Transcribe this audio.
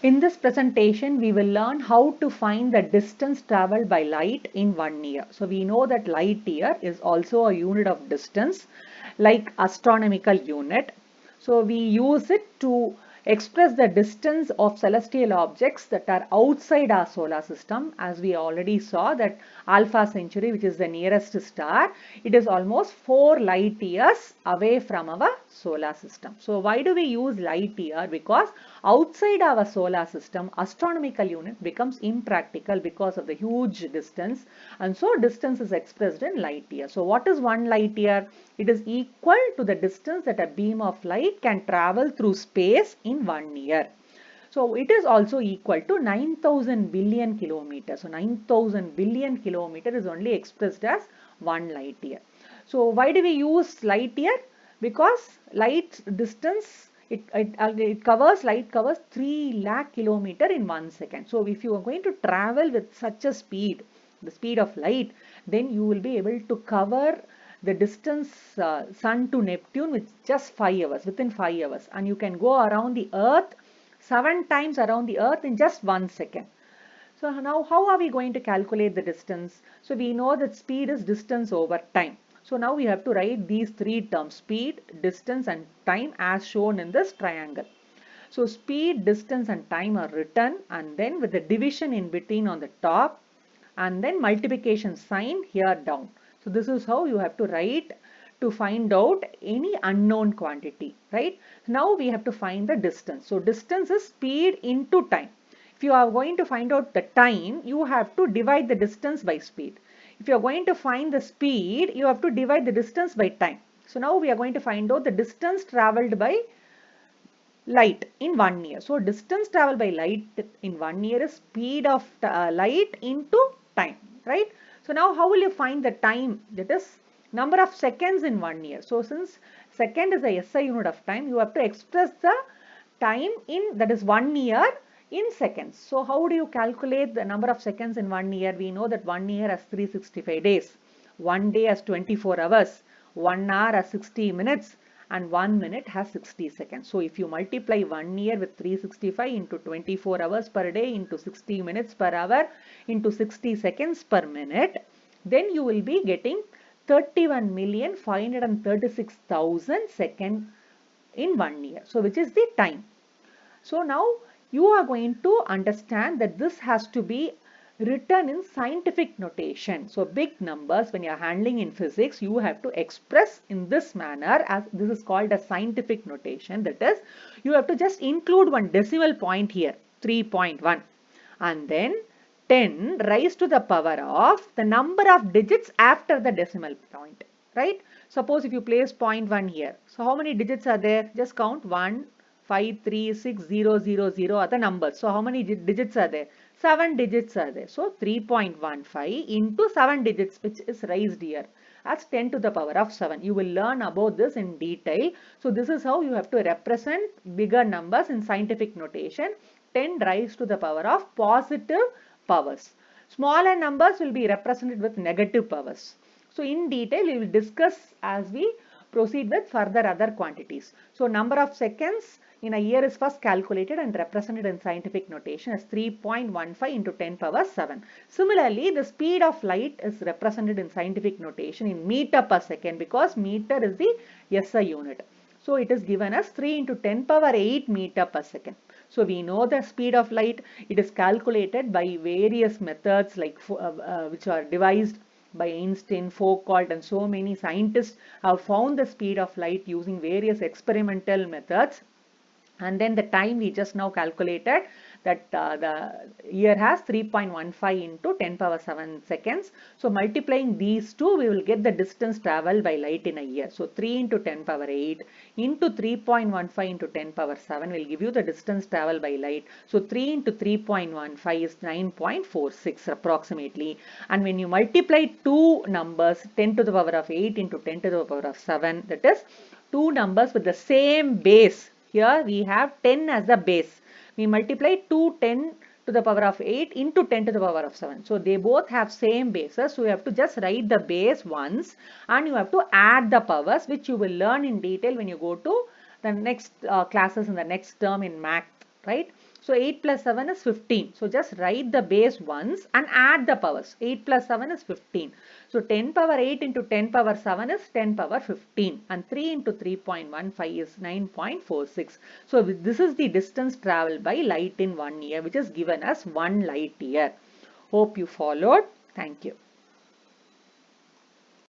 In this presentation, we will learn how to find the distance traveled by light in 1 year. So we know that light year is also a unit of distance like astronomical unit. So we use it to express the distance of celestial objects that are outside our solar system. As we already saw that Alpha Centauri, which is the nearest star, it is almost 4 light years away from our solar system. So why do we use light year? Because outside our solar system, astronomical unit becomes impractical because of the huge distance, and so distance is expressed in light year. So what is 1 light year? It is equal to the distance that a beam of light can travel through space in 1 year. So it is also equal to 9,000 billion kilometers. So 9,000 billion kilometers is only expressed as 1 light year. So why do we use light year? Because light distance, light covers 3 lakh kilometer in 1 second. So if you are going to travel with such a speed, the speed of light, then you will be able to cover the distance Sun to Neptune with just 5 hours, within 5 hours. And you can go around the Earth 7 times around the Earth in just 1 second. So now how are we going to calculate the distance? So we know that speed is distance over time. So now we have to write these three terms: speed, distance and time, as shown in this triangle. So speed, distance and time are written, and then with the division in between on the top, and then multiplication sign here down. So this is how you have to write to find out any unknown quantity, right? Now we have to find the distance. So distance is speed into time. If you are going to find out the time, you have to divide the distance by speed. If you are going to find the speed, you have to divide the distance by time. So now we are going to find out the distance traveled by light in 1 year. So distance traveled by light in 1 year is speed of light into time, right? So now how will you find the time? That is number of seconds in 1 year. So since second is a SI unit of time, you have to express the time in, that is 1 year, in seconds. So how do you calculate the number of seconds in 1 year? We know that 1 year has 365 days. 1 day has 24 hours. 1 hour has 60 minutes. And 1 minute has 60 seconds. So if you multiply 1 year with 365 into 24 hours per day into 60 minutes per hour into 60 seconds per minute, then you will be getting 31,536,000 seconds in 1 year. So which is the time. So now you are going to understand that this has to be written in scientific notation. So big numbers, when you are handling in physics, you have to express in this manner, as this is called a scientific notation. That is, you have to just include one decimal point here, 3.1, and then 10 raised to the power of the number of digits after the decimal point, right? Suppose if you place 0.1 here, so how many digits are there? Just count 1, 5, 3, 6, 0, 0, 0 are the numbers. So how many digits are there? 7 digits are there. So 3.15 into 7 digits, which is raised here as 10 to the power of 7. You will learn about this in detail. So this is how you have to represent bigger numbers in scientific notation. 10 raised to the power of positive powers. Smaller numbers will be represented with negative powers. So in detail we will discuss as we proceed with further other quantities. So number of seconds in a year is first calculated and represented in scientific notation as 3.15 into 10 power 7. Similarly, the speed of light is represented in scientific notation in meter per second, because meter is the SI unit. So it is given as 3 into 10 power 8 meter per second. So we know the speed of light. It is calculated by various methods like which are devised by Einstein, Foucault, and so many scientists have found the speed of light using various experimental methods. And then the time we just now calculated, that the year has 3.15 into 10 power 7 seconds. So multiplying these two, we will get the distance traveled by light in a year. So 3 into 10 power 8 into 3.15 into 10 power 7 will give you the distance traveled by light. So 3 into 3.15 is 9.46 approximately. And when you multiply two numbers, 10 to the power of 8 into 10 to the power of 7, that is two numbers with the same base. Here we have 10 as the base. We multiply 2 10 to the power of 8 into 10 to the power of 7. So they both have same bases. So you have to just write the base once and you have to add the powers, which you will learn in detail when you go to the next classes in the next term in math, right? So 8 plus 7 is 15. So just write the base once and add the powers. 8 plus 7 is 15. So 10 power 8 into 10 power 7 is 10 power 15. And 3 into 3.15 is 9.46. So this is the distance traveled by light in 1 year, which is given as 1 light year. Hope you followed. Thank you.